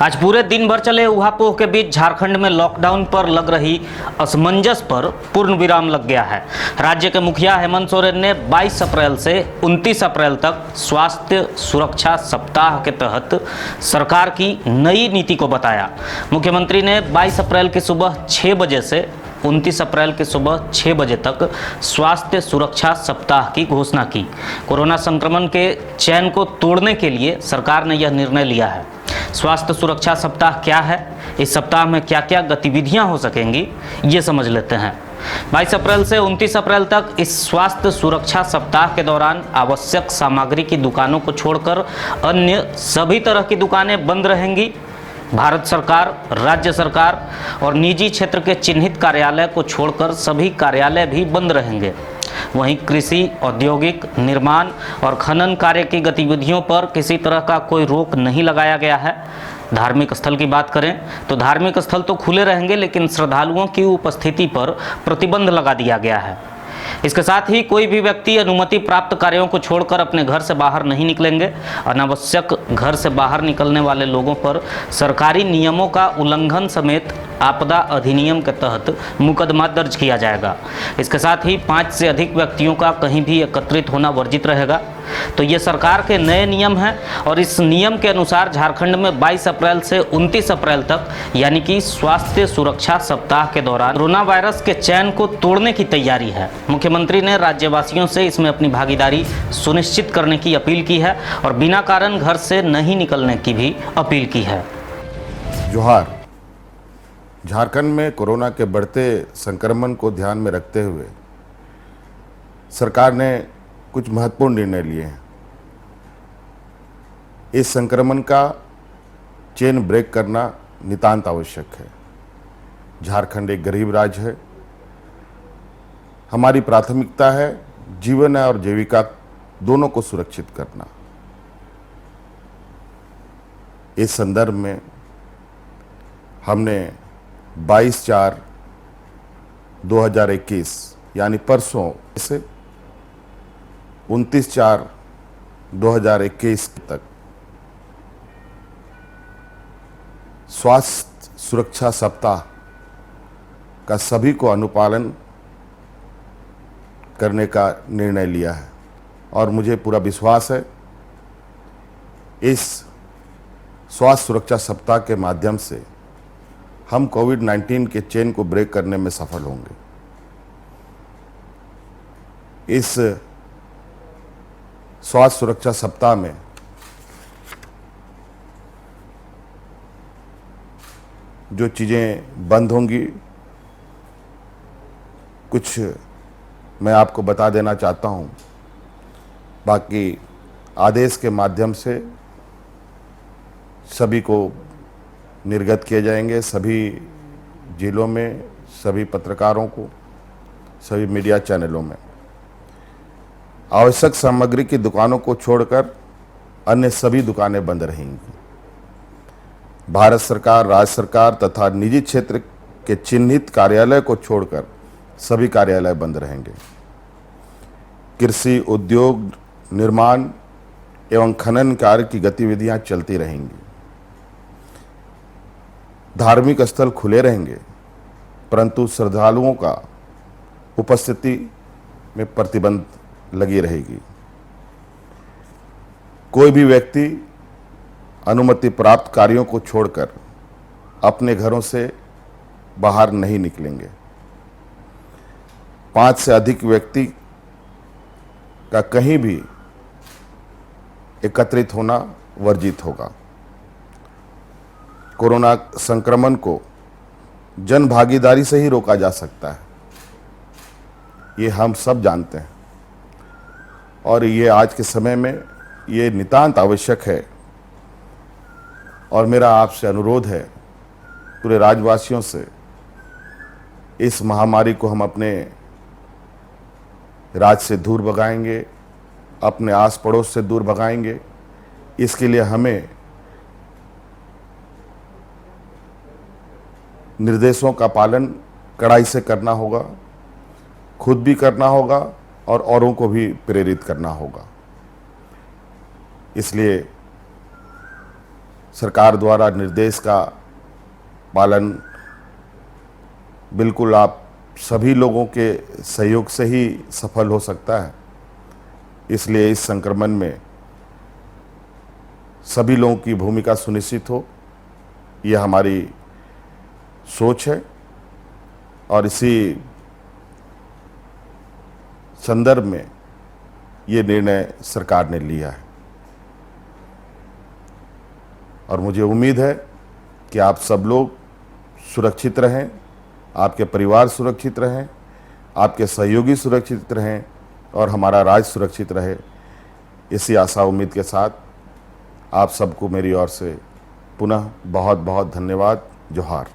आज पूरे दिन भर चले उहापोह के बीच झारखंड में लॉकडाउन पर लग रही असमंजस पर पूर्ण विराम लग गया है। राज्य के मुखिया हेमंत सोरेन ने 22 अप्रैल से 29 अप्रैल तक स्वास्थ्य सुरक्षा सप्ताह के तहत सरकार की नई नीति को बताया। मुख्यमंत्री ने 22 अप्रैल की सुबह 6 बजे से 29 अप्रैल की सुबह 6 बजे तक स्वास्थ्य सुरक्षा सप्ताह की घोषणा की। कोरोना संक्रमण के चैन को तोड़ने के लिए सरकार ने यह निर्णय लिया है। स्वास्थ्य सुरक्षा सप्ताह क्या है, इस सप्ताह में क्या क्या गतिविधियां हो सकेंगी, ये समझ लेते हैं। 22 अप्रैल से 29 अप्रैल तक इस स्वास्थ्य सुरक्षा सप्ताह के दौरान आवश्यक सामग्री की दुकानों को छोड़कर अन्य सभी तरह की दुकानें बंद रहेंगी। भारत सरकार, राज्य सरकार और निजी क्षेत्र के चिन्हित कार्यालय को छोड़कर सभी कार्यालय भी बंद रहेंगे। वहीं कृषि, औद्योगिक, निर्माण और खनन कार्य की गतिविधियों पर किसी तरह का कोई रोक नहीं लगाया गया है। धार्मिक स्थल की बात करें तो धार्मिक स्थल तो खुले रहेंगे, लेकिन श्रद्धालुओं की उपस्थिति पर प्रतिबंध लगा दिया गया है। इसके साथ ही कोई भी व्यक्ति अनुमति प्राप्त कार्यों को छोड़कर अपने घर से बाहर नहीं निकलेंगे। अनावश्यक घर से बाहर निकलने वाले लोगों पर सरकारी नियमों का उल्लंघन समेत आपदा अधिनियम के तहत मुकदमा दर्ज किया जाएगा। इसके साथ ही 5 से अधिक व्यक्तियों का कहीं भी एकत्रित होना वर्जित रहेगा। तो ये सरकार के नए नियम हैं और इस नियम के अनुसार झारखंड में 22 अप्रैल से 29 अप्रैल तक यानी कि स्वास्थ्य सुरक्षा सप्ताह के दौरान कोरोना वायरस के चैन को तोड़ने की तैयारी है। मुख्यमंत्री ने राज्यवासियों से इसमें अपनी भागीदारी सुनिश्चित करने की अपील की है और बिना कारण घर से नहीं निकलने की भी अपील की है। जोहार। झारखंड में कोरोना के बढ़ते संक्रमण को ध्यान में रखते हुए सरकार ने कुछ महत्वपूर्ण निर्णय लिए हैं। इस संक्रमण का चेन ब्रेक करना नितांत आवश्यक है। झारखंड एक गरीब राज्य है। हमारी प्राथमिकता है जीवन और जीविका दोनों को सुरक्षित करना। इस संदर्भ में हमने 22/4/2021 यानी परसों से 29/4/2021 तक स्वास्थ्य सुरक्षा सप्ताह का सभी को अनुपालन करने का निर्णय लिया है और मुझे पूरा विश्वास है इस स्वास्थ्य सुरक्षा सप्ताह के माध्यम से हम कोविड-19 के चेन को ब्रेक करने में सफल होंगे। इस स्वास्थ्य सुरक्षा सप्ताह में जो चीज़ें बंद होंगी, कुछ मैं आपको बता देना चाहता हूं। बाकी आदेश के माध्यम से सभी को निर्गत किए जाएंगे। सभी जिलों में, सभी पत्रकारों को, सभी मीडिया चैनलों में आवश्यक सामग्री की दुकानों को छोड़कर अन्य सभी दुकानें बंद रहेंगी। भारत सरकार, राज्य सरकार तथा निजी क्षेत्र के चिन्हित कार्यालय को छोड़कर सभी कार्यालय बंद रहेंगे। कृषि, उद्योग, निर्माण एवं खनन कार्य की गतिविधियां चलती रहेंगी। धार्मिक स्थल खुले रहेंगे, परंतु श्रद्धालुओं का उपस्थिति में प्रतिबंध लगी रहेगी। कोई भी व्यक्ति अनुमति प्राप्त कार्यों को छोड़कर अपने घरों से बाहर नहीं निकलेंगे। 5 से अधिक व्यक्ति का कहीं भी एकत्रित होना वर्जित होगा। कोरोना संक्रमण को जन भागीदारी से ही रोका जा सकता है, ये हम सब जानते हैं और ये आज के समय में ये नितांत आवश्यक है। और मेरा आपसे अनुरोध है, पूरे राज्यवासियों से, इस महामारी को हम अपने राज्य से दूर भगाएंगे, अपने आस पड़ोस से दूर भगाएंगे। इसके लिए हमें निर्देशों का पालन कड़ाई से करना होगा, खुद भी करना होगा और औरों को भी प्रेरित करना होगा। इसलिए सरकार द्वारा निर्देश का पालन बिल्कुल आप सभी लोगों के सहयोग से ही सफल हो सकता है। इसलिए इस संक्रमण में सभी लोगों की भूमिका सुनिश्चित हो, यह हमारी सोच है और इसी संदर्भ में ये निर्णय सरकार ने लिया है। और मुझे उम्मीद है कि आप सब लोग सुरक्षित रहें, आपके परिवार सुरक्षित रहें, आपके सहयोगी सुरक्षित रहें और हमारा राज्य सुरक्षित रहे। इसी आशा उम्मीद के साथ आप सबको मेरी ओर से पुनः बहुत बहुत धन्यवाद। जोहार।